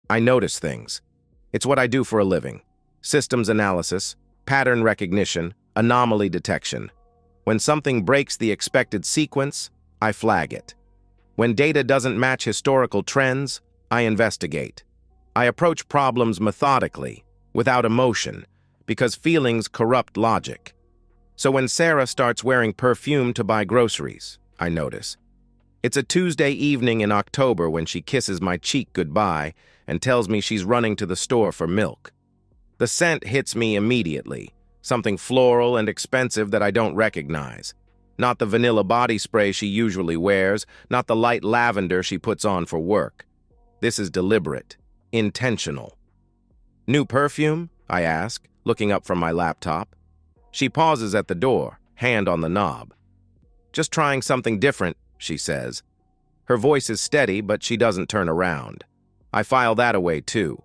I notice things. It's what I do for a living. Systems analysis, pattern recognition, anomaly detection. When something breaks the expected sequence, I flag it. When data doesn't match historical trends, I investigate. I approach problems methodically, without emotion, because feelings corrupt logic. So when Sarah starts wearing perfume to buy groceries, I notice. It's a Tuesday evening in October when she kisses my cheek goodbye and tells me she's running to the store for milk. The scent hits me immediately, something floral and expensive that I don't recognize. Not the vanilla body spray she usually wears, not the light lavender she puts on for work. This is deliberate, intentional. "New perfume?" I ask, looking up from my laptop. She pauses at the door, hand on the knob. "Just trying something different," she says. Her voice is steady, but she doesn't turn around. I file that away too.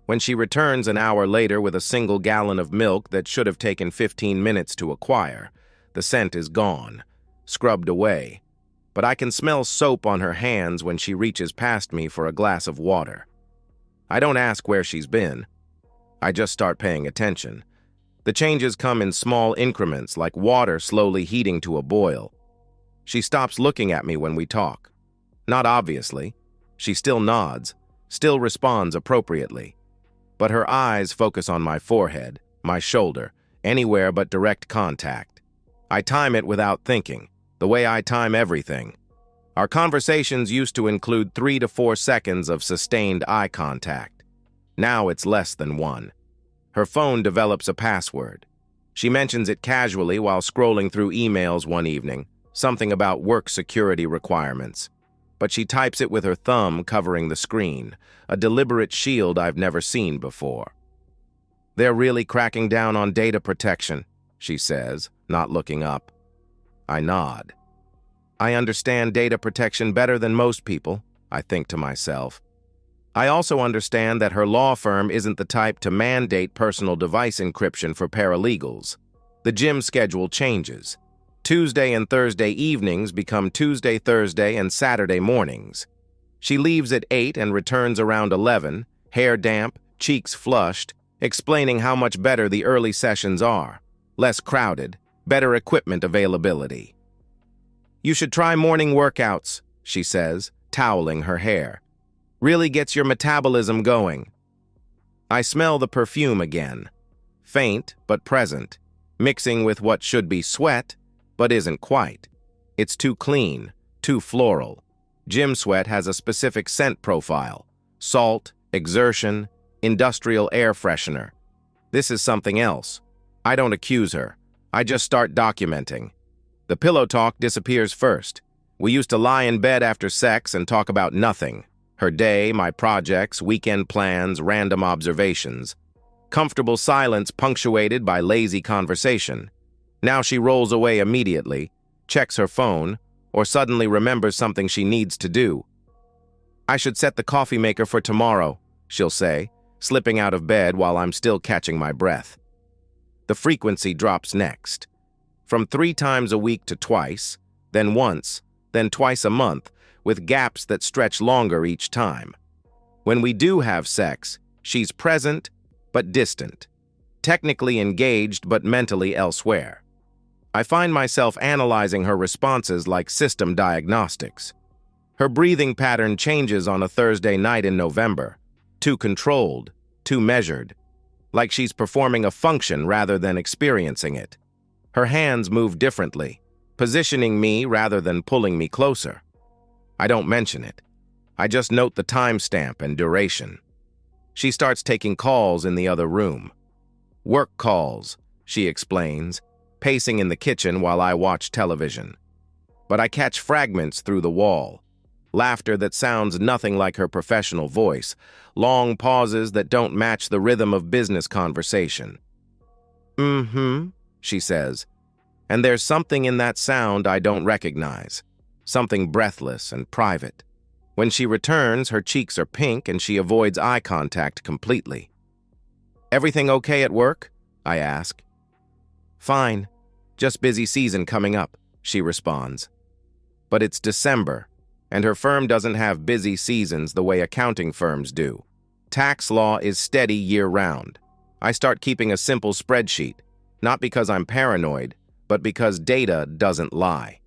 When she returns an hour later with a single gallon of milk that should have taken 15 minutes to acquire, the scent is gone, scrubbed away. But I can smell soap on her hands when she reaches past me for a glass of water. I don't ask where she's been. I just start paying attention. The changes come in small increments, like water slowly heating to a boil. She stops looking at me when we talk. Not obviously. She still nods, still responds appropriately. But her eyes focus on my forehead, my shoulder, anywhere but direct contact. I time it without thinking, the way I time everything. Our conversations used to include 3 to 4 seconds of sustained eye contact. Now it's less than 1. Her phone develops a password. She mentions it casually while scrolling through emails one evening, something about work security requirements. But she types it with her thumb covering the screen, a deliberate shield I've never seen before. "They're really cracking down on data protection," she says, not looking up. I nod. I understand data protection better than most people, I think to myself. I also understand that her law firm isn't the type to mandate personal device encryption for paralegals. The gym schedule changes. Tuesday and Thursday evenings become Tuesday, Thursday, and Saturday mornings. She leaves at 8 and returns around 11, hair damp, cheeks flushed, explaining how much better the early sessions are. Less crowded, better equipment availability. "You should try morning workouts," she says, toweling her hair. "Really gets your metabolism going." I smell the perfume again. Faint, but present, mixing with what should be sweat, but isn't quite. It's too clean, too floral. Gym sweat has a specific scent profile: salt, exertion, industrial air freshener. This is something else. I don't accuse her. I just start documenting. The pillow talk disappears first. We used to lie in bed after sex and talk about nothing. Her day, my projects, weekend plans, random observations. Comfortable silence punctuated by lazy conversation. Now she rolls away immediately, checks her phone, or suddenly remembers something she needs to do. "I should set the coffee maker for tomorrow," she'll say, slipping out of bed while I'm still catching my breath. The frequency drops next. From 3 times a week to twice, then once, then twice a month, with gaps that stretch longer each time. When we do have sex, she's present but distant, technically engaged but mentally elsewhere. I find myself analyzing her responses like system diagnostics. Her breathing pattern changes on a Thursday night in November, too controlled, too measured, like she's performing a function rather than experiencing it. Her hands move differently, positioning me rather than pulling me closer. I don't mention it. I just note the timestamp and duration. She starts taking calls in the other room. "Work calls," she explains, pacing in the kitchen while I watch television. But I catch fragments through the wall. Laughter that sounds nothing like her professional voice. Long pauses that don't match the rhythm of business conversation. "Mm-hmm," she says. And there's something in that sound I don't recognize. Something breathless and private. When she returns, her cheeks are pink and she avoids eye contact completely. "Everything okay at work?" I ask. "Fine. Just busy season coming up," she responds. But it's December, and her firm doesn't have busy seasons the way accounting firms do. Tax law is steady year-round. I start keeping a simple spreadsheet, not because I'm paranoid, but because data doesn't lie.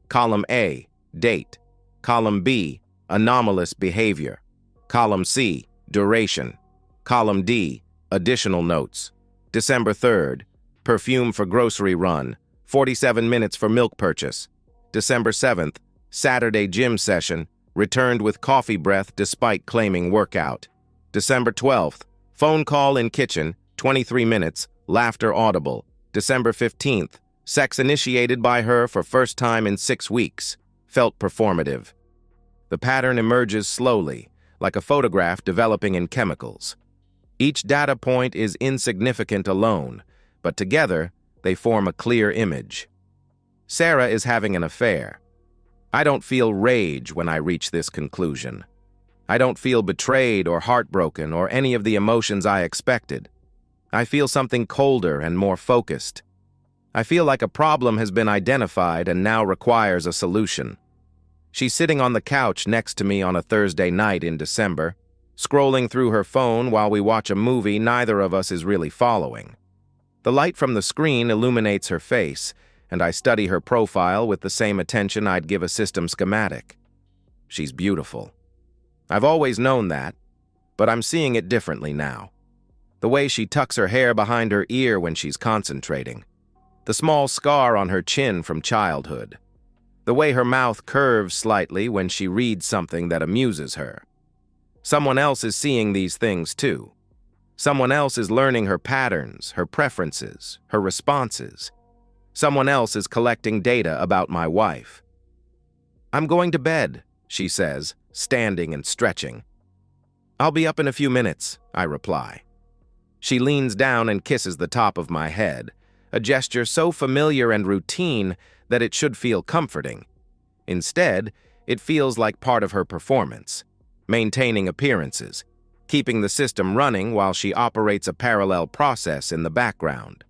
Column A, date. Column B, anomalous behavior. Column C, duration. Column D, additional notes. December 3rd, perfume for grocery run, 47 minutes for milk purchase. December 7th, Saturday gym session, returned with coffee breath despite claiming workout. December 12th, phone call in kitchen, 23 minutes, laughter audible. December 15th, sex initiated by her for first time in 6 weeks, felt performative. The pattern emerges slowly, like a photograph developing in chemicals. Each data point is insignificant alone, but together they form a clear image. Sarah is having an affair. I don't feel rage when I reach this conclusion. I don't feel betrayed or heartbroken or any of the emotions I expected. I feel something colder and more focused. I feel like a problem has been identified and now requires a solution. She's sitting on the couch next to me on a Thursday night in December, scrolling through her phone while we watch a movie neither of us is really following. The light from the screen illuminates her face, and I study her profile with the same attention I'd give a system schematic. She's beautiful. I've always known that, but I'm seeing it differently now. The way she tucks her hair behind her ear when she's concentrating. The small scar on her chin from childhood. The way her mouth curves slightly when she reads something that amuses her. Someone else is seeing these things too. Someone else is learning her patterns, her preferences, her responses. Someone else is collecting data about my wife. "I'm going to bed," she says, standing and stretching. "I'll be up in a few minutes," I reply. She leans down and kisses the top of my head, a gesture so familiar and routine that it should feel comforting. Instead, it feels like part of her performance, maintaining appearances, keeping the system running while she operates a parallel process in the background.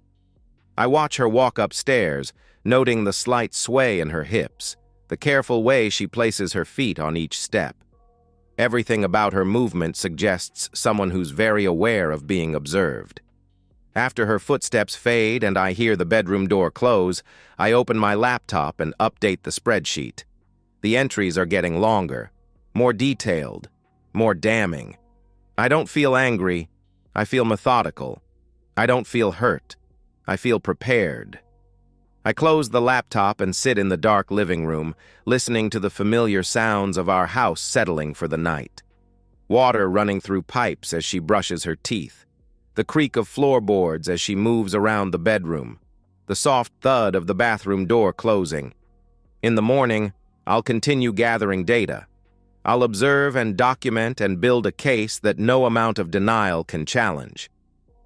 I watch her walk upstairs, noting the slight sway in her hips, the careful way she places her feet on each step. Everything about her movement suggests someone who's very aware of being observed. After her footsteps fade and I hear the bedroom door close, I open my laptop and update the spreadsheet. The entries are getting longer, more detailed, more damning. I don't feel angry. I feel methodical. I don't feel hurt. I feel prepared. I close the laptop and sit in the dark living room, listening to the familiar sounds of our house settling for the night. Water running through pipes as she brushes her teeth. The creak of floorboards as she moves around the bedroom. The soft thud of the bathroom door closing. In the morning, I'll continue gathering data. I'll observe and document and build a case that no amount of denial can challenge.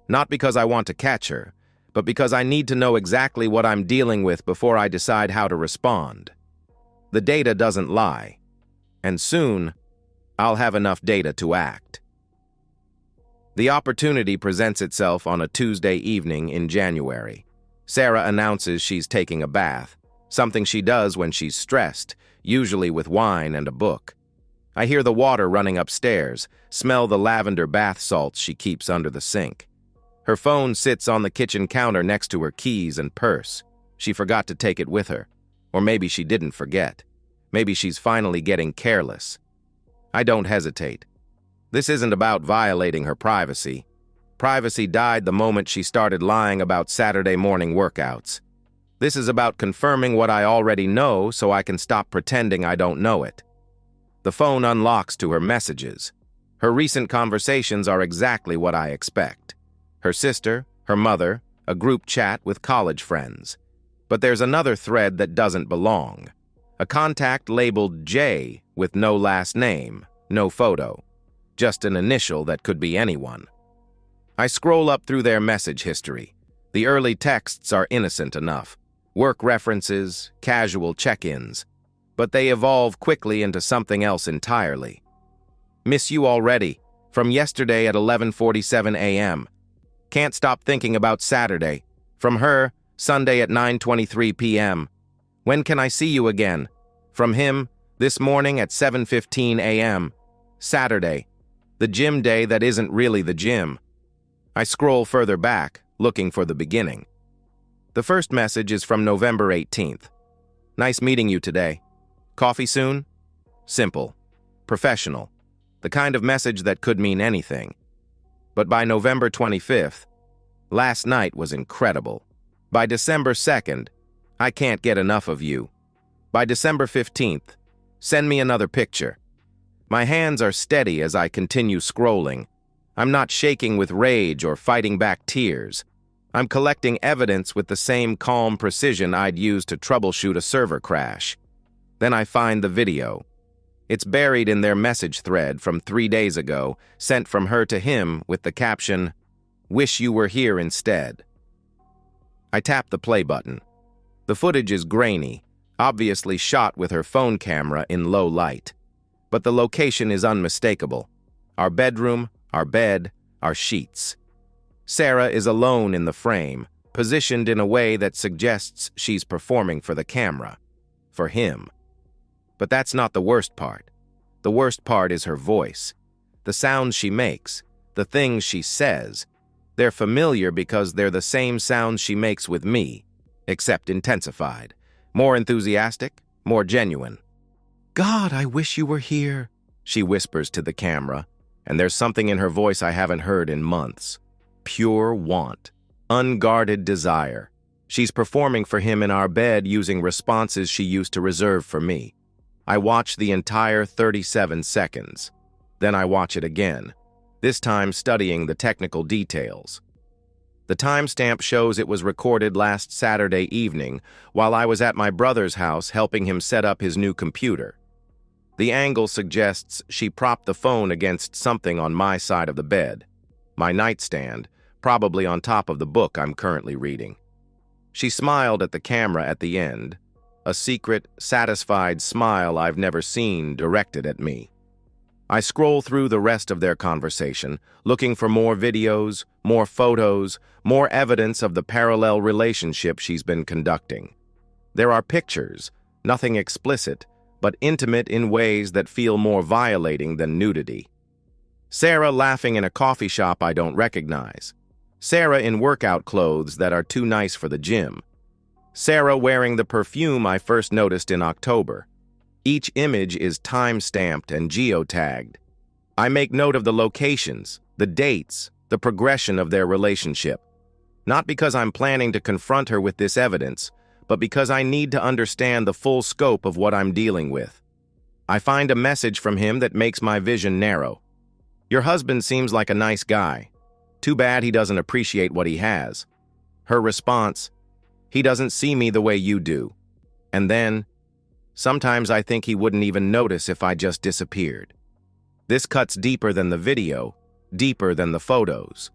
Not because I want to catch her, but because I need to know exactly what I'm dealing with before I decide how to respond. The data doesn't lie, and soon, I'll have enough data to act. The opportunity presents itself on a Tuesday evening in January. Sarah announces she's taking a bath, something she does when she's stressed, usually with wine and a book. I hear the water running upstairs, smell the lavender bath salts she keeps under the sink. Her phone sits on the kitchen counter next to her keys and purse. She forgot to take it with her. Or maybe she didn't forget. Maybe she's finally getting careless. I don't hesitate. This isn't about violating her privacy. Privacy died the moment she started lying about Saturday morning workouts. This is about confirming what I already know so I can stop pretending I don't know it. The phone unlocks to her messages. Her recent conversations are exactly what I expect. Her sister, her mother, a group chat with college friends. But there's another thread that doesn't belong. A contact labeled J with no last name, no photo. Just an initial that could be anyone. I scroll up through their message history. The early texts are innocent enough. Work references, casual check-ins. But they evolve quickly into something else entirely. "Miss you already. From yesterday at 11:47 a.m. Can't stop thinking about Saturday. From her, Sunday at 9:23 p.m. When can I see you again? From him, this morning at 7:15 a.m. Saturday. The gym day that isn't really the gym. I scroll further back, looking for the beginning. The first message is from November 18th. Nice meeting you today. Coffee soon? Simple. Professional. The kind of message that could mean anything. But by November 25th, last night was incredible. By December 2nd, I can't get enough of you. By December 15th, send me another picture. My hands are steady as I continue scrolling. I'm not shaking with rage or fighting back tears. I'm collecting evidence with the same calm precision I'd use to troubleshoot a server crash. Then I find the video. It's buried in their message thread from 3 days ago, sent from her to him with the caption, "Wish you were here instead." I tap the play button. The footage is grainy, obviously shot with her phone camera in low light. But the location is unmistakable. Our bedroom, our bed, our sheets. Sarah is alone in the frame, positioned in a way that suggests she's performing for the camera. For him. But that's not the worst part. The worst part is her voice. The sounds she makes, the things she says. They're familiar because they're the same sounds she makes with me, except intensified. More enthusiastic, more genuine. "God, I wish you were here," she whispers to the camera, and there's something in her voice I haven't heard in months. Pure want. Unguarded desire. She's performing for him in our bed using responses she used to reserve for me. I watch the entire 37 seconds. Then I watch it again, this time studying the technical details. The timestamp shows it was recorded last Saturday evening while I was at my brother's house helping him set up his new computer. The angle suggests she propped the phone against something on my side of the bed, my nightstand, probably on top of the book I'm currently reading. She smiled at the camera at the end, a secret, satisfied smile I've never seen directed at me. I scroll through the rest of their conversation, looking for more videos, more photos, more evidence of the parallel relationship she's been conducting. There are pictures, nothing explicit, but intimate in ways that feel more violating than nudity. Sarah laughing in a coffee shop I don't recognize. Sarah in workout clothes that are too nice for the gym. Sarah wearing the perfume I first noticed in October. Each image is time-stamped and geotagged. I make note of the locations, the dates, the progression of their relationship. Not because I'm planning to confront her with this evidence, but because I need to understand the full scope of what I'm dealing with. I find a message from him that makes my vision narrow. "Your husband seems like a nice guy. Too bad he doesn't appreciate what he has." Her response, "He doesn't see me the way you do." And then, "Sometimes I think he wouldn't even notice if I just disappeared." This cuts deeper than the video, deeper than the photos.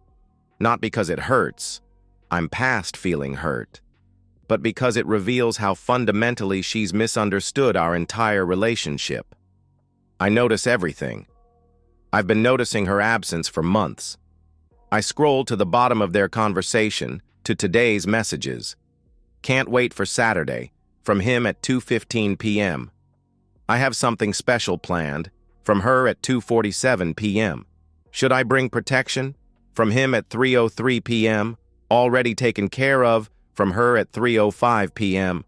Not because it hurts, I'm past feeling hurt, but because it reveals how fundamentally she's misunderstood our entire relationship. I notice everything. I've been noticing her absence for months. I scroll to the bottom of their conversation, to today's messages. "Can't wait for Saturday," from him at 2:15 p.m. "I have something special planned," from her at 2:47 p.m. "Should I bring protection?" from him at 3:03 p.m. "Already taken care of," from her at 3:05 p.m.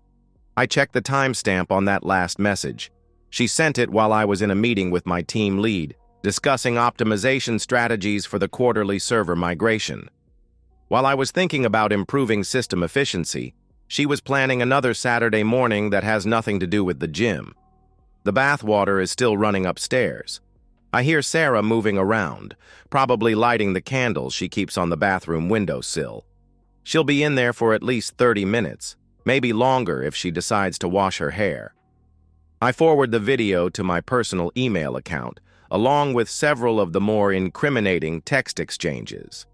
I checked the timestamp on that last message. She sent it while I was in a meeting with my team lead, discussing optimization strategies for the quarterly server migration. While I was thinking about improving system efficiency, she was planning another Saturday morning that has nothing to do with the gym. The bathwater is still running upstairs. I hear Sarah moving around, probably lighting the candles she keeps on the bathroom windowsill. She'll be in there for at least 30 minutes, maybe longer if she decides to wash her hair. I forward the video to my personal email account, along with several of the more incriminating text exchanges.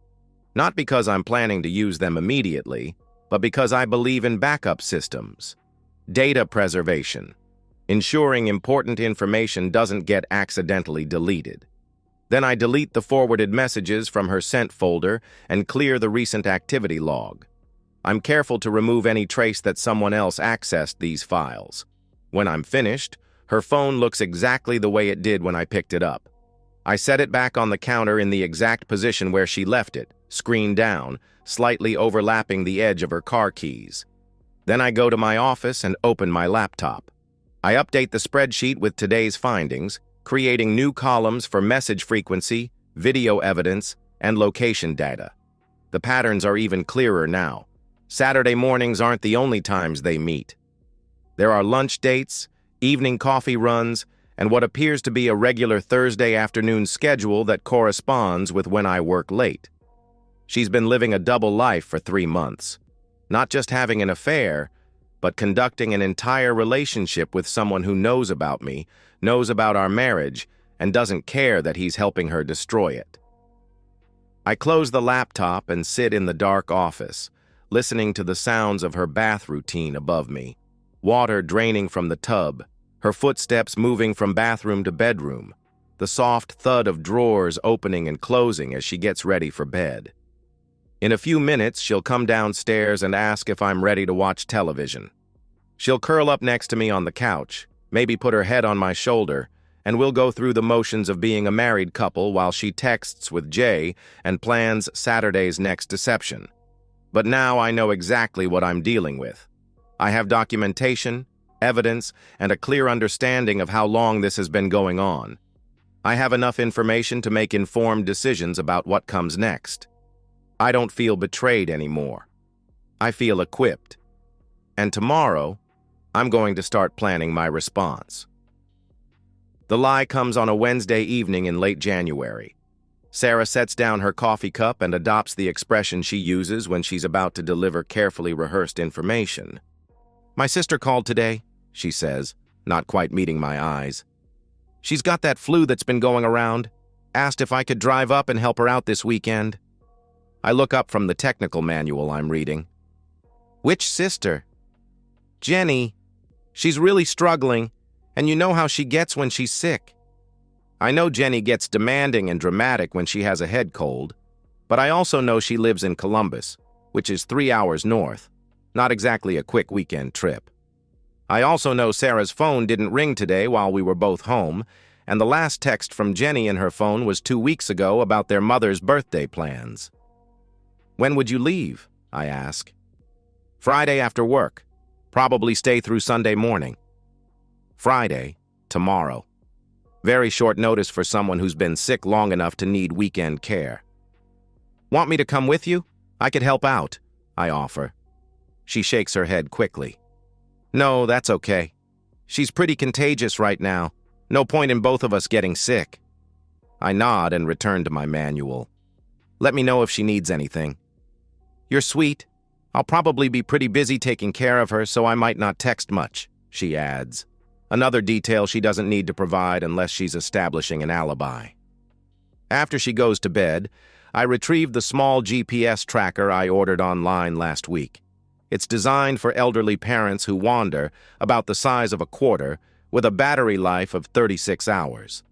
Not because I'm planning to use them immediately, but because I believe in backup systems, data preservation, ensuring important information doesn't get accidentally deleted. Then I delete the forwarded messages from her sent folder and clear the recent activity log. I'm careful to remove any trace that someone else accessed these files. When I'm finished, her phone looks exactly the way it did when I picked it up. I set it back on the counter in the exact position where she left it, screen down, slightly overlapping the edge of her car keys. Then I go to my office and open my laptop. I update the spreadsheet with today's findings, creating new columns for message frequency, video evidence, and location data. The patterns are even clearer now. Saturday mornings aren't the only times they meet. There are lunch dates, evening coffee runs, and what appears to be a regular Thursday afternoon schedule that corresponds with when I work late. She's been living a double life for 3 months. Not just having an affair, but conducting an entire relationship with someone who knows about me, knows about our marriage, and doesn't care that he's helping her destroy it. I close the laptop and sit in the dark office, listening to the sounds of her bath routine above me. Water draining from the tub, her footsteps moving from bathroom to bedroom, the soft thud of drawers opening and closing as she gets ready for bed. In a few minutes, she'll come downstairs and ask if I'm ready to watch television. She'll curl up next to me on the couch, maybe put her head on my shoulder, and we'll go through the motions of being a married couple while she texts with Jay and plans Saturday's next deception. But now I know exactly what I'm dealing with. I have documentation, evidence, and a clear understanding of how long this has been going on. I have enough information to make informed decisions about what comes next. I don't feel betrayed anymore. I feel equipped. And tomorrow, I'm going to start planning my response. The lie comes on a Wednesday evening in late January. Sarah sets down her coffee cup and adopts the expression she uses when she's about to deliver carefully rehearsed information. "My sister called today," she says, not quite meeting my eyes. "She's got that flu that's been going around. Asked if I could drive up and help her out this weekend." I look up from the technical manual I'm reading. "Which sister?" "Jenny. She's really struggling, and you know how she gets when she's sick." I know Jenny gets demanding and dramatic when she has a head cold, but I also know she lives in Columbus, which is 3 hours north, not exactly a quick weekend trip. I also know Sarah's phone didn't ring today while we were both home, and the last text from Jenny in her phone was 2 weeks ago about their mother's birthday plans. "When would you leave?" I ask. "Friday after work. Probably stay through Sunday morning." Friday, tomorrow. Very short notice for someone who's been sick long enough to need weekend care. "Want me to come with you? I could help out," I offer. She shakes her head quickly. "No, that's okay. She's pretty contagious right now. No point in both of us getting sick." I nod and return to my manual. "Let me know if she needs anything." "You're sweet. I'll probably be pretty busy taking care of her, so I might not text much," she adds. Another detail she doesn't need to provide unless she's establishing an alibi. After she goes to bed, I retrieve the small GPS tracker I ordered online last week. It's designed for elderly parents who wander, about the size of a quarter, with a battery life of 36 hours.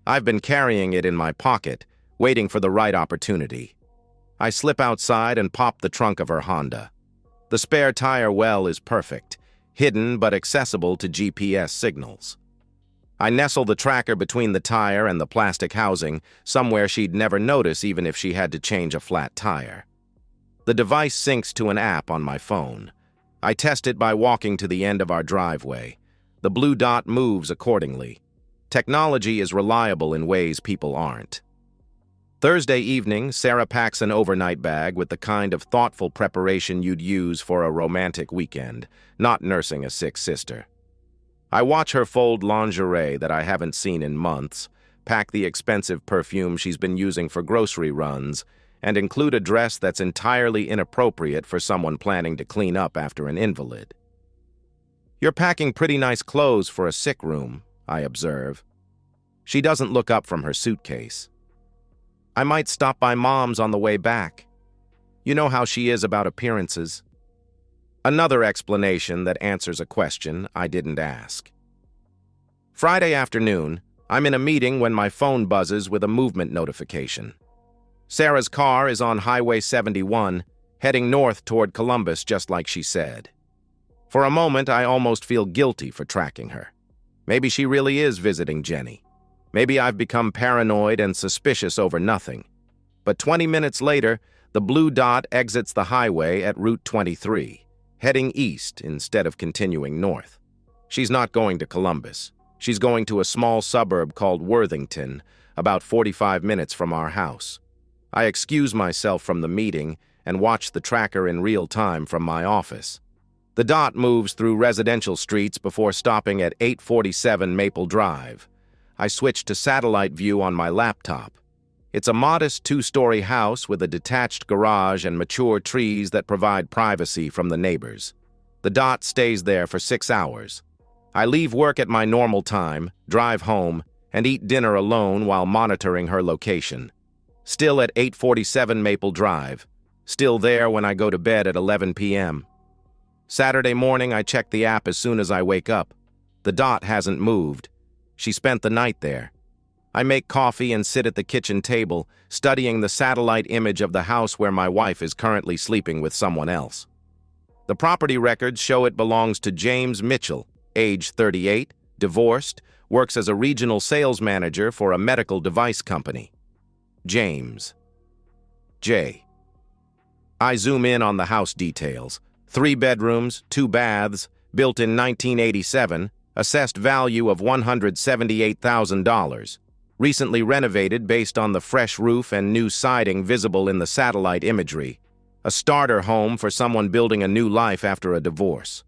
I've been carrying it in my pocket, waiting for the right opportunity. I slip outside and pop the trunk of her Honda. The spare tire well is perfect, hidden but accessible to GPS signals. I nestle the tracker between the tire and the plastic housing, somewhere she'd never notice even if she had to change a flat tire. The device syncs to an app on my phone. I test it by walking to the end of our driveway. The blue dot moves accordingly. Technology is reliable in ways people aren't. Thursday evening, Sarah packs an overnight bag with the kind of thoughtful preparation you'd use for a romantic weekend, not nursing a sick sister. I watch her fold lingerie that I haven't seen in months, pack the expensive perfume she's been using for grocery runs, and include a dress that's entirely inappropriate for someone planning to clean up after an invalid. "You're packing pretty nice clothes for a sick room," I observe. She doesn't look up from her suitcase. "I might stop by Mom's on the way back. You know how she is about appearances." Another explanation that answers a question I didn't ask. Friday afternoon, I'm in a meeting when my phone buzzes with a movement notification. Sarah's car is on Highway 71, heading north toward Columbus just like she said. For a moment, I almost feel guilty for tracking her. Maybe she really is visiting Jenny. Maybe I've become paranoid and suspicious over nothing. But 20 minutes later, the blue dot exits the highway at Route 23, heading east instead of continuing north. She's not going to Columbus. She's going to a small suburb called Worthington, about 45 minutes from our house. I excuse myself from the meeting and watch the tracker in real time from my office. The dot moves through residential streets before stopping at 847 Maple Drive. I switch to satellite view on my laptop. It's a modest two-story house with a detached garage and mature trees that provide privacy from the neighbors. The dot stays there for 6 hours. I leave work at my normal time, drive home, and eat dinner alone while monitoring her location. Still at 847 Maple Drive. Still there when I go to bed at 11 p.m. Saturday morning, I check the app as soon as I wake up. The dot hasn't moved. She spent the night there. I make coffee and sit at the kitchen table, studying the satellite image of the house where my wife is currently sleeping with someone else. The property records show it belongs to James Mitchell, age 38, divorced, works as a regional sales manager for a medical device company. James. J. I zoom in on the house details. 3 bedrooms, 2 baths, built in 1987, assessed value of $178,000. Recently renovated based on the fresh roof and new siding visible in the satellite imagery. A starter home for someone building a new life after a divorce.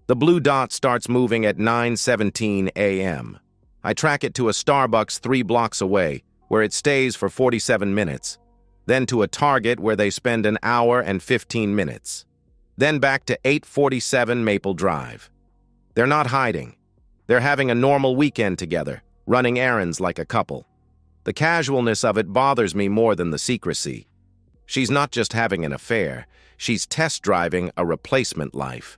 The blue dot starts moving at 9:17 a.m. I track it to a Starbucks 3 blocks away, where it stays for 47 minutes. Then to a Target where they spend an hour and 15 minutes. Then back to 847 Maple Drive. They're not hiding. They're having a normal weekend together, running errands like a couple. The casualness of it bothers me more than the secrecy. She's not just having an affair, she's test driving a replacement life.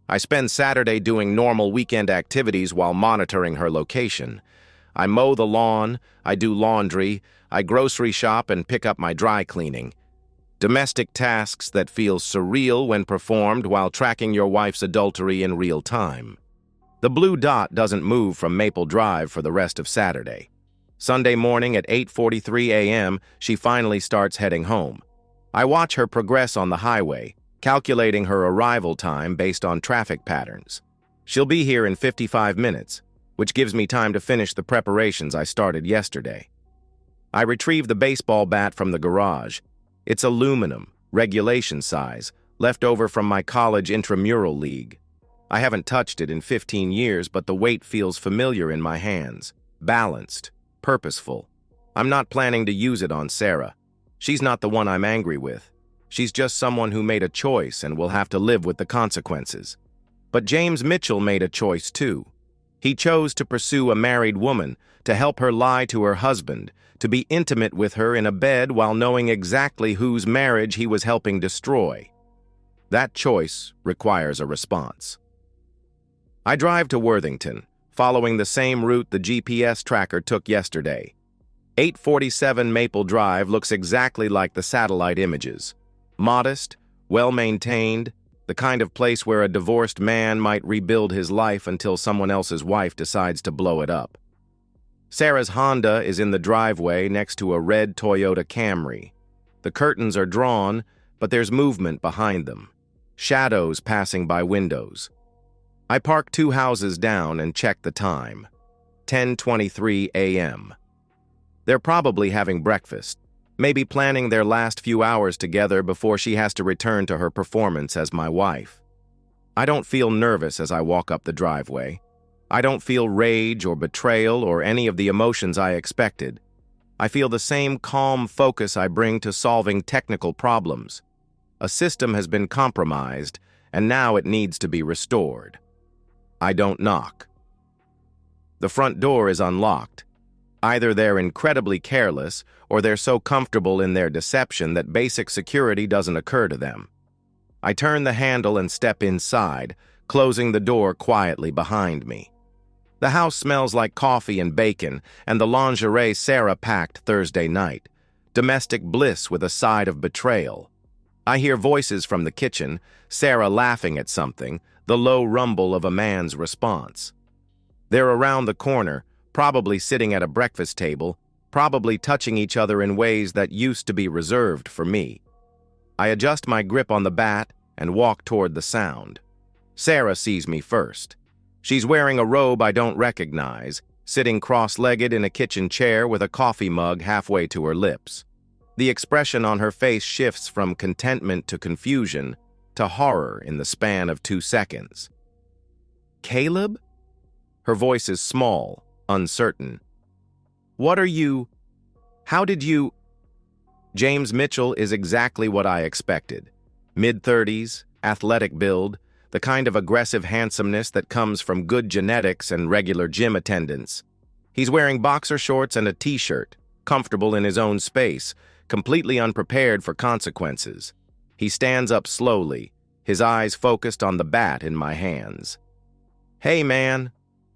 I spend Saturday doing normal weekend activities while monitoring her location. I mow the lawn, I do laundry, I grocery shop and pick up my dry cleaning. Domestic tasks that feel surreal when performed while tracking your wife's adultery in real time. The blue dot doesn't move from Maple Drive for the rest of Saturday. Sunday morning at 8:43 a.m., she finally starts heading home. I watch her progress on the highway, calculating her arrival time based on traffic patterns. She'll be here in 55 minutes, which gives me time to finish the preparations I started yesterday. I retrieve the baseball bat from the garage. It's aluminum, regulation size, left over from my college intramural league. I haven't touched it in 15 years, but the weight feels familiar in my hands. Balanced, purposeful. I'm not planning to use it on Sarah. She's not the one I'm angry with. She's just someone who made a choice and will have to live with the consequences. But James Mitchell made a choice too. He chose to pursue a married woman, to help her lie to her husband, to be intimate with her in a bed while knowing exactly whose marriage he was helping destroy. That choice requires a response. I drive to Worthington, following the same route the GPS tracker took yesterday. 847 Maple Drive looks exactly like the satellite images. Modest, well-maintained, the kind of place where a divorced man might rebuild his life until someone else's wife decides to blow it up. Sarah's Honda is in the driveway next to a red Toyota Camry. The curtains are drawn, but there's movement behind them. Shadows passing by windows. I park 2 houses down and check the time. 10:23 a.m. They're probably having breakfast, maybe planning their last few hours together before she has to return to her performance as my wife. I don't feel nervous as I walk up the driveway. I don't feel rage or betrayal or any of the emotions I expected. I feel the same calm focus I bring to solving technical problems. A system has been compromised, and now it needs to be restored. I don't knock. The front door is unlocked. Either they're incredibly careless, or they're so comfortable in their deception that basic security doesn't occur to them. I turn the handle and step inside, closing the door quietly behind me. The house smells like coffee and bacon and the lingerie Sarah packed Thursday night. Domestic bliss with a side of betrayal. I hear voices from the kitchen, Sarah laughing at something, the low rumble of a man's response. They're around the corner, probably sitting at a breakfast table, probably touching each other in ways that used to be reserved for me. I adjust my grip on the bat and walk toward the sound. Sarah sees me first. She's wearing a robe I don't recognize, sitting cross-legged in a kitchen chair with a coffee mug halfway to her lips. The expression on her face shifts from contentment to confusion to horror in the span of 2 seconds. "Caleb?" Her voice is small, uncertain. "What are you? How did you—" James Mitchell is exactly what I expected. Mid-30s, athletic build, the kind of aggressive handsomeness that comes from good genetics and regular gym attendance. He's wearing boxer shorts and a t-shirt, comfortable in his own space, completely unprepared for consequences. He stands up slowly, his eyes focused on the bat in my hands. "Hey, man,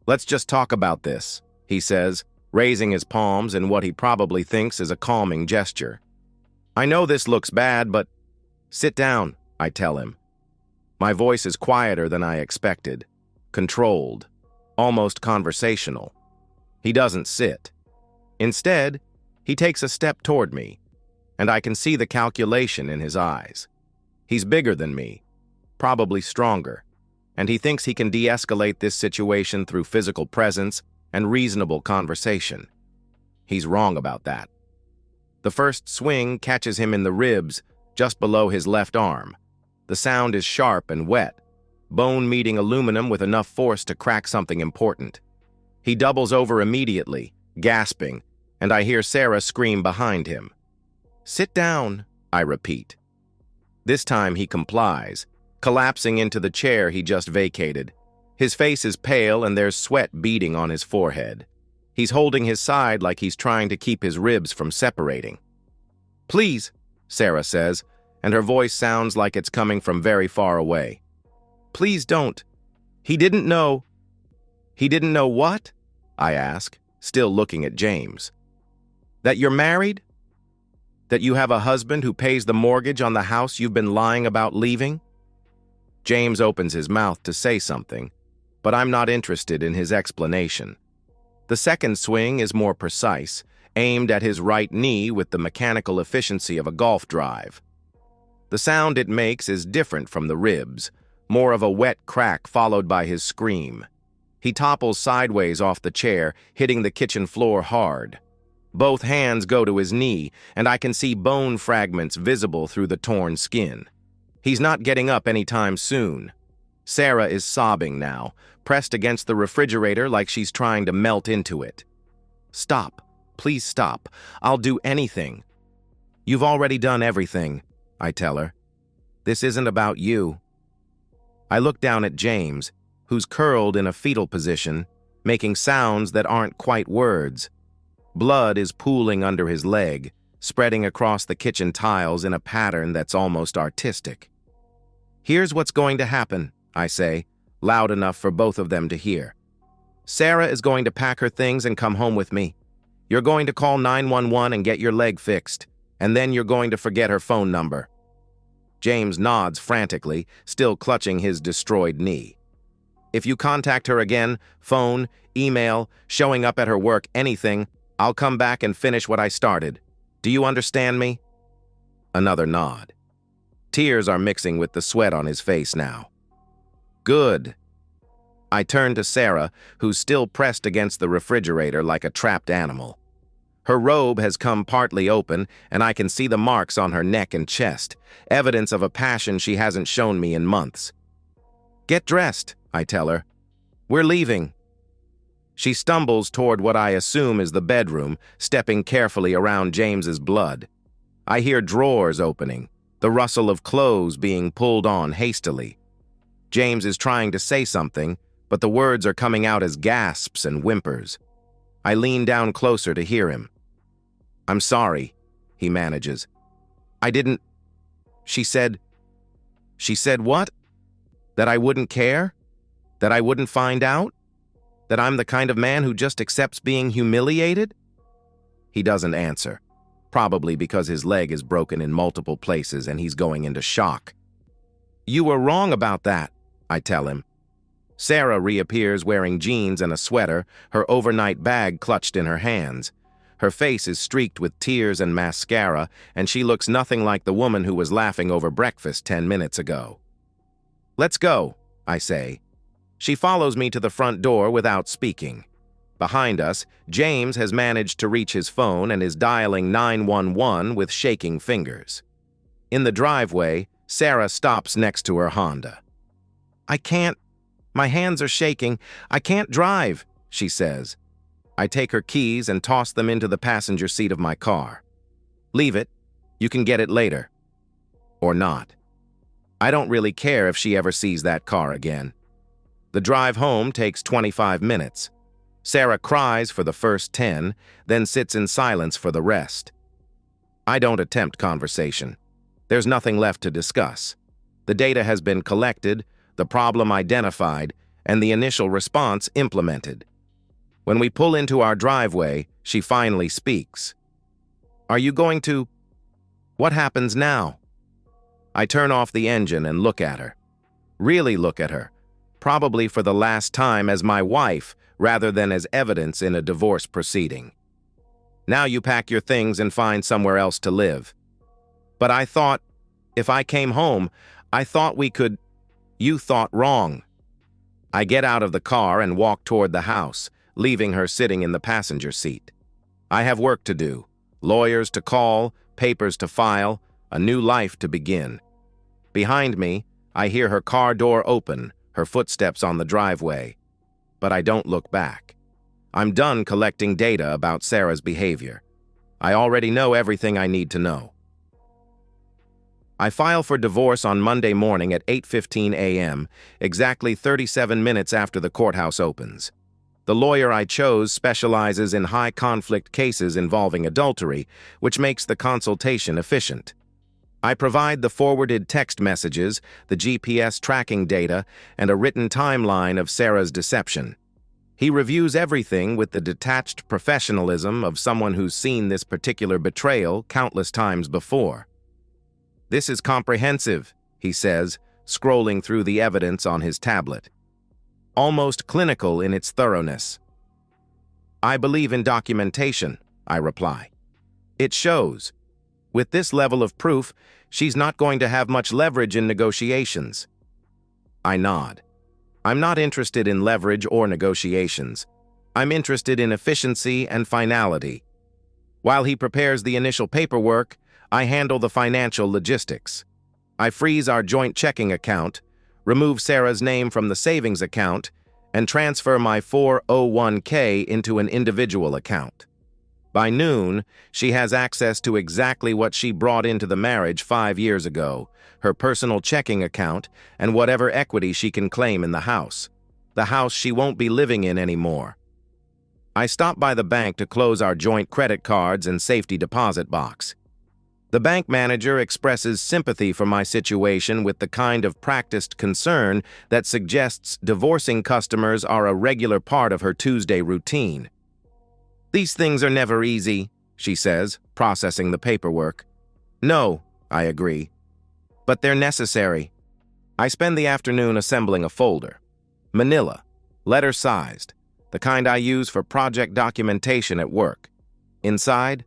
let's just talk about this," he says, raising his palms in what he probably thinks is a calming gesture. "I know this looks bad, but—" "Sit down," I tell him. My voice is quieter than I expected, controlled, almost conversational. He doesn't sit. Instead, he takes a step toward me, and I can see the calculation in his eyes. He's bigger than me, probably stronger, and he thinks he can de-escalate this situation through physical presence and reasonable conversation. He's wrong about that. The first swing catches him in the ribs, just below his left arm. The sound is sharp and wet, bone meeting aluminum with enough force to crack something important. He doubles over immediately, gasping, and I hear Sarah scream behind him. "Sit down," I repeat. This time he complies, collapsing into the chair he just vacated. His face is pale and there's sweat beading on his forehead. He's holding his side like he's trying to keep his ribs from separating. "Please," Sarah says, and her voice sounds like it's coming from very far away. "Please don't. He didn't know." "He didn't know what?" I ask, still looking at James. "That you're married? That you have a husband who pays the mortgage on the house you've been lying about leaving?" James opens his mouth to say something, but I'm not interested in his explanation. The second swing is more precise, aimed at his right knee with the mechanical efficiency of a golf drive. The sound it makes is different from the ribs, more of a wet crack followed by his scream. He topples sideways off the chair, hitting the kitchen floor hard. Both hands go to his knee, and I can see bone fragments visible through the torn skin. He's not getting up anytime soon. Sarah is sobbing now, pressed against the refrigerator like she's trying to melt into it. "Stop. Please stop. I'll do anything." "You've already done everything," I tell her. "This isn't about you." I look down at James, who's curled in a fetal position, making sounds that aren't quite words. Blood is pooling under his leg, spreading across the kitchen tiles in a pattern that's almost artistic. "Here's what's going to happen," I say, loud enough for both of them to hear. "Sarah is going to pack her things and come home with me. You're going to call 911 and get your leg fixed, and then you're going to forget her phone number." James nods frantically, still clutching his destroyed knee. "If you contact her again, phone, email, showing up at her work, anything, I'll come back and finish what I started. Do you understand me?" Another nod. Tears are mixing with the sweat on his face now. "Good." I turn to Sarah, who's still pressed against the refrigerator like a trapped animal. Her robe has come partly open, and I can see the marks on her neck and chest, evidence of a passion she hasn't shown me in months. "Get dressed," I tell her. "We're leaving." She stumbles toward what I assume is the bedroom, stepping carefully around James's blood. I hear drawers opening, the rustle of clothes being pulled on hastily. James is trying to say something, but the words are coming out as gasps and whimpers. I lean down closer to hear him. "I'm sorry," he manages. "I didn't—" She said what? That I wouldn't care? That I wouldn't find out? That I'm the kind of man who just accepts being humiliated? He doesn't answer, probably because his leg is broken in multiple places and he's going into shock. "You were wrong about that," I tell him. Sarah reappears wearing jeans and a sweater, her overnight bag clutched in her hands. Her face is streaked with tears and mascara, and she looks nothing like the woman who was laughing over breakfast 10 minutes ago. "Let's go," I say. She follows me to the front door without speaking. Behind us, James has managed to reach his phone and is dialing 911 with shaking fingers. In the driveway, Sarah stops next to her Honda. "I can't. My hands are shaking. I can't drive," she says. I take her keys and toss them into the passenger seat of my car. "Leave it. You can get it later." Or not. I don't really care if she ever sees that car again. The drive home takes 25 minutes. Sarah cries for the first 10, then sits in silence for the rest. I don't attempt conversation. There's nothing left to discuss. The data has been collected, the problem identified, and the initial response implemented. When we pull into our driveway, she finally speaks. "Are you going to... What happens now?" I turn off the engine and look at her. Really look at her. Probably for the last time as my wife, rather than as evidence in a divorce proceeding. "Now you pack your things and find somewhere else to live." "But I thought, if I came home, I thought we could..." "You thought wrong." I get out of the car and walk toward the house, leaving her sitting in the passenger seat. I have work to do, lawyers to call, papers to file, a new life to begin. Behind me, I hear her car door open, her footsteps on the driveway. But I don't look back. I'm done collecting data about Sarah's behavior. I already know everything I need to know. I file for divorce on Monday morning at 8:15 a.m., exactly 37 minutes after the courthouse opens. The lawyer I chose specializes in high-conflict cases involving adultery, which makes the consultation efficient. I provide the forwarded text messages, the GPS tracking data, and a written timeline of Sarah's deception. He reviews everything with the detached professionalism of someone who's seen this particular betrayal countless times before. "This is comprehensive," he says, scrolling through the evidence on his tablet. "Almost clinical in its thoroughness." "I believe in documentation," I reply. "It shows. With this level of proof, she's not going to have much leverage in negotiations." I nod. I'm not interested in leverage or negotiations. I'm interested in efficiency and finality. While he prepares the initial paperwork, I handle the financial logistics. I freeze our joint checking account, remove Sarah's name from the savings account, and transfer my 401k into an individual account. By noon, she has access to exactly what she brought into the marriage 5 years ago, her personal checking account, and whatever equity she can claim in the house she won't be living in anymore. I stop by the bank to close our joint credit cards and safety deposit box. The bank manager expresses sympathy for my situation with the kind of practiced concern that suggests divorcing customers are a regular part of her Tuesday routine. "These things are never easy," she says, processing the paperwork. "No," I agree. "But they're necessary." I spend the afternoon assembling a folder. Manila, letter-sized, the kind I use for project documentation at work. Inside,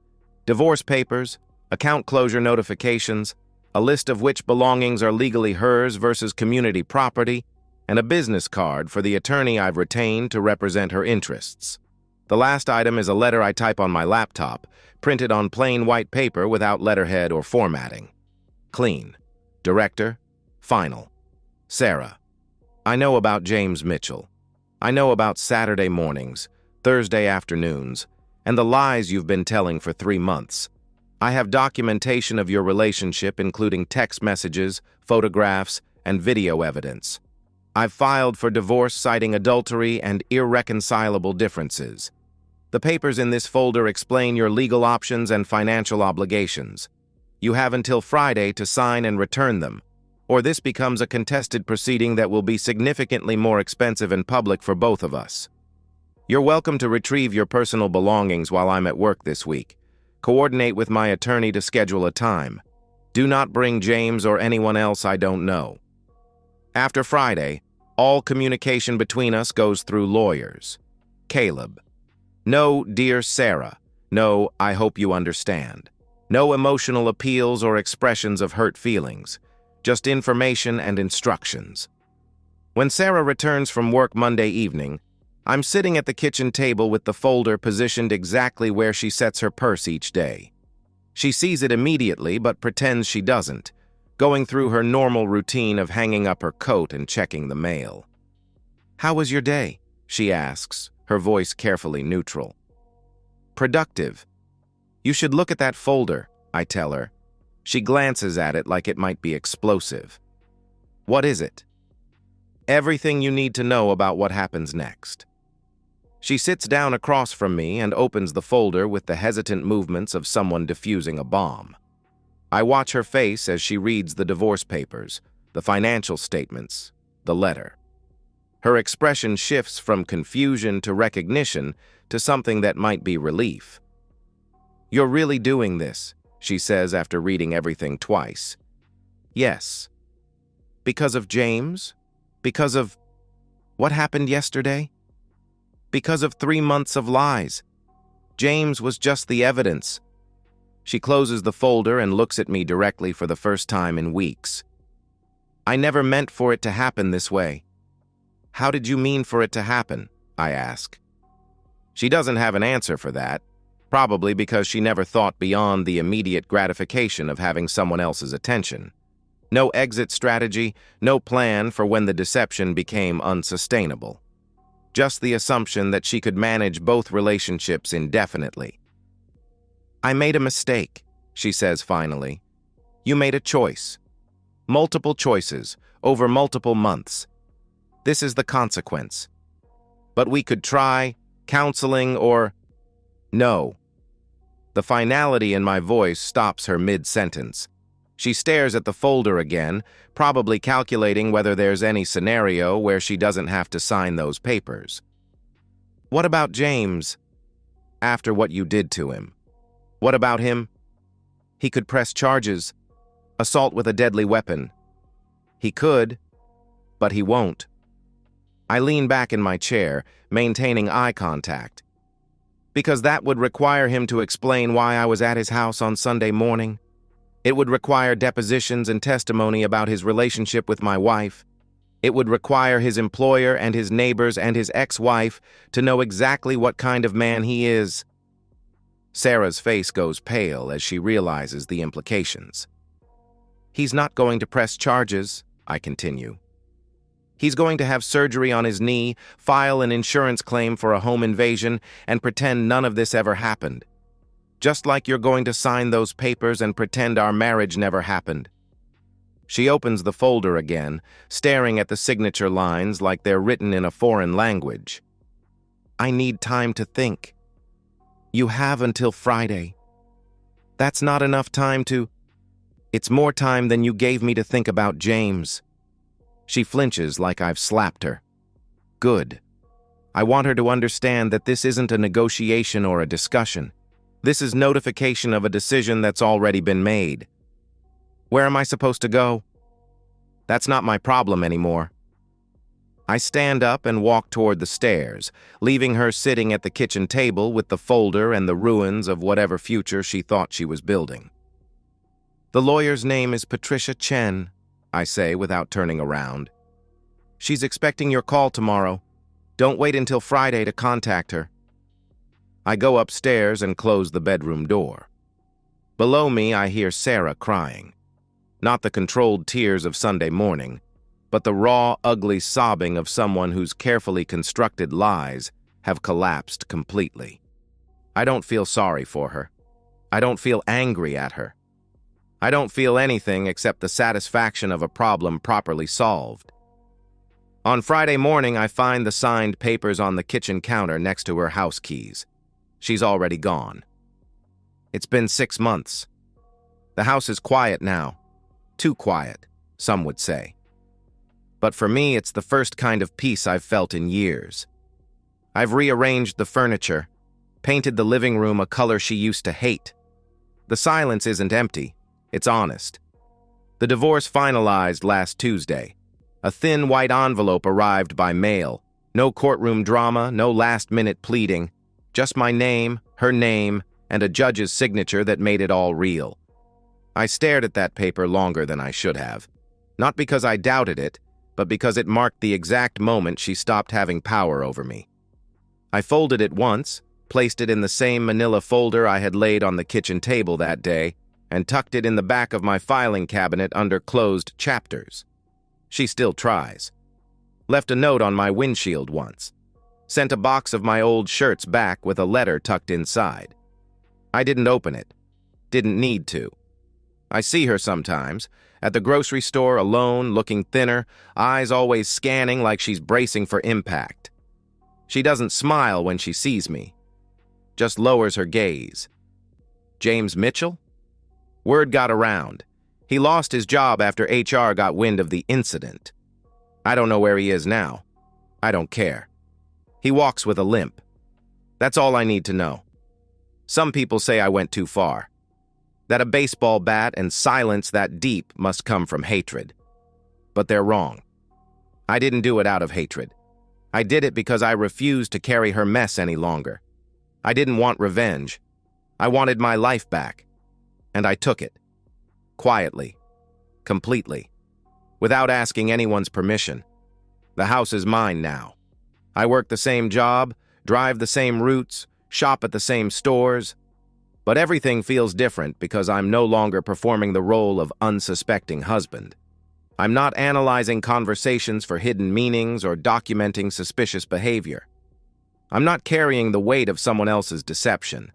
divorce papers, account closure notifications, a list of which belongings are legally hers versus community property, and a business card for the attorney I've retained to represent her interests. The last item is a letter I type on my laptop, printed on plain white paper without letterhead or formatting. Clean. Director. Final. Sarah. I know about James Mitchell. I know about Saturday mornings, Thursday afternoons, and the lies you've been telling for 3 months. I have documentation of your relationship, including text messages, photographs, and video evidence. I've filed for divorce citing adultery and irreconcilable differences. The papers in this folder explain your legal options and financial obligations. You have until Friday to sign and return them, or this becomes a contested proceeding that will be significantly more expensive in public for both of us. You're welcome to retrieve your personal belongings while I'm at work this week. Coordinate with my attorney to schedule a time. Do not bring James or anyone else I don't know. After Friday, All communication between us goes through lawyers. Caleb. No, dear Sarah. No, I hope you understand. No emotional appeals or expressions of hurt feelings. Just information and instructions. When Sarah returns from work Monday evening, I'm sitting at the kitchen table with the folder positioned exactly where she sets her purse each day. She sees it immediately but pretends she doesn't, going through her normal routine of hanging up her coat and checking the mail. "How was your day?" she asks, her voice carefully neutral. "Productive. You should look at that folder," I tell her. She glances at it like it might be explosive. "What is it?" "Everything you need to know about what happens next." She sits down across from me and opens the folder with the hesitant movements of someone defusing a bomb. I watch her face as she reads the divorce papers, the financial statements, the letter. Her expression shifts from confusion to recognition to something that might be relief. "You're really doing this," she says after reading everything twice. "Yes." "Because of James? Because of what happened yesterday?" "Because of 3 months of lies. James was just the evidence." She closes the folder and looks at me directly for the first time in weeks. "I never meant for it to happen this way." "How did you mean for it to happen?" I ask. She doesn't have an answer for that, probably because she never thought beyond the immediate gratification of having someone else's attention. No exit strategy, no plan for when the deception became unsustainable. Just the assumption that she could manage both relationships indefinitely. "I made a mistake," she says finally. "You made a choice. Multiple choices, over multiple months. This is the consequence. But we could try counseling or—" "No." The finality in my voice stops her mid-sentence. She stares at the folder again, probably calculating whether there's any scenario where she doesn't have to sign those papers. "What about James? After what you did to him? What about him? He could press charges. Assault with a deadly weapon. He could, but he won't." I lean back in my chair, maintaining eye contact. "Because that would require him to explain why I was at his house on Sunday morning. It would require depositions and testimony about his relationship with my wife. It would require his employer and his neighbors and his ex-wife to know exactly what kind of man he is." Sarah's face goes pale as she realizes the implications. "He's not going to press charges," I continue. "He's going to have surgery on his knee, file an insurance claim for a home invasion, and pretend none of this ever happened. Just like you're going to sign those papers and pretend our marriage never happened." She opens the folder again, staring at the signature lines like they're written in a foreign language. "I need time to think." "You have until Friday." "That's not enough time to—" "It's more time than you gave me to think about James." She flinches like I've slapped her. Good. I want her to understand that this isn't a negotiation or a discussion. This is notification of a decision that's already been made. Where am I supposed to go? That's not my problem anymore. I stand up and walk toward the stairs, leaving her sitting at the kitchen table with the folder and the ruins of whatever future she thought she was building. "The lawyer's name is Patricia Chen," I say without turning around. "She's expecting your call tomorrow. Don't wait until Friday to contact her." I go upstairs and close the bedroom door. Below me, I hear Sarah crying. Not the controlled tears of Sunday morning, but the raw, ugly sobbing of someone whose carefully constructed lies have collapsed completely. I don't feel sorry for her. I don't feel angry at her. I don't feel anything except the satisfaction of a problem properly solved. On Friday morning, I find the signed papers on the kitchen counter next to her house keys. She's already gone. It's been 6 months. The house is quiet now. Too quiet, some would say. But for me, it's the first kind of peace I've felt in years. I've rearranged the furniture, painted the living room a color she used to hate. The silence isn't empty, it's honest. The divorce finalized last Tuesday. A thin white envelope arrived by mail. No courtroom drama, no last-minute pleading. Just my name, her name, and a judge's signature that made it all real. I stared at that paper longer than I should have. Not because I doubted it, but because it marked the exact moment she stopped having power over me. I folded it once, placed it in the same manila folder I had laid on the kitchen table that day, and tucked it in the back of my filing cabinet under closed chapters. She still tries. Left a note on my windshield once. Sent a box of my old shirts back with a letter tucked inside. I didn't open it. Didn't need to. I see her sometimes, at the grocery store alone, looking thinner, eyes always scanning like she's bracing for impact. She doesn't smile when she sees me. Just lowers her gaze. James Mitchell? Word got around. He lost his job after HR got wind of the incident. I don't know where he is now. I don't care. He walks with a limp. That's all I need to know. Some people say I went too far. That a baseball bat and silence that deep must come from hatred. But they're wrong. I didn't do it out of hatred. I did it because I refused to carry her mess any longer. I didn't want revenge. I wanted my life back. And I took it. Quietly. Completely. Without asking anyone's permission. The house is mine now. I work the same job, drive the same routes, shop at the same stores. But everything feels different because I'm no longer performing the role of unsuspecting husband. I'm not analyzing conversations for hidden meanings or documenting suspicious behavior. I'm not carrying the weight of someone else's deception.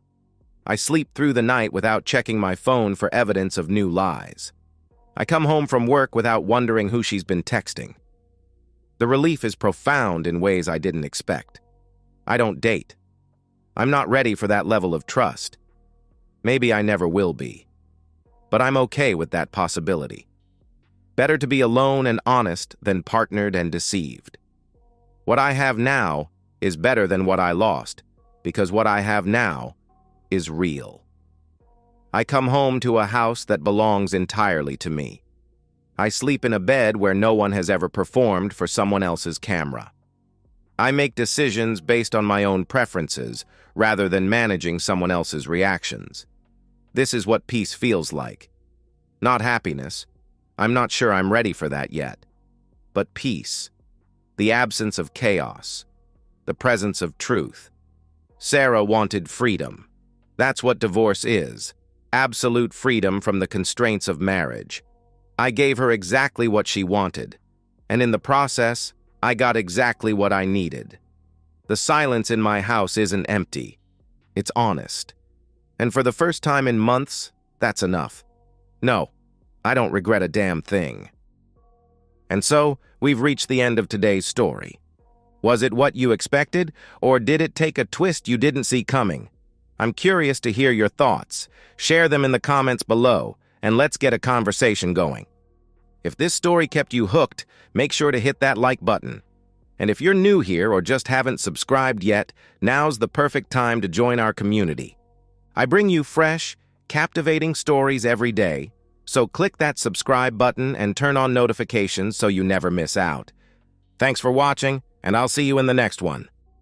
I sleep through the night without checking my phone for evidence of new lies. I come home from work without wondering who she's been texting. The relief is profound in ways I didn't expect. I don't date. I'm not ready for that level of trust. Maybe I never will be. But I'm okay with that possibility. Better to be alone and honest than partnered and deceived. What I have now is better than what I lost, because what I have now is real. I come home to a house that belongs entirely to me. I sleep in a bed where no one has ever performed for someone else's camera. I make decisions based on my own preferences rather than managing someone else's reactions. This is what peace feels like. Not happiness. I'm not sure I'm ready for that yet. But peace. The absence of chaos. The presence of truth. Sarah wanted freedom. That's what divorce is. Absolute freedom from the constraints of marriage. I gave her exactly what she wanted. And in the process, I got exactly what I needed. The silence in my house isn't empty. It's honest. And for the first time in months, that's enough. No, I don't regret a damn thing. And so, we've reached the end of today's story. Was it what you expected, or did it take a twist you didn't see coming? I'm curious to hear your thoughts. Share them in the comments below, and let's get a conversation going. If this story kept you hooked, make sure to hit that like button. And if you're new here or just haven't subscribed yet, now's the perfect time to join our community. I bring you fresh, captivating stories every day, so click that subscribe button and turn on notifications so you never miss out. Thanks for watching, and I'll see you in the next one.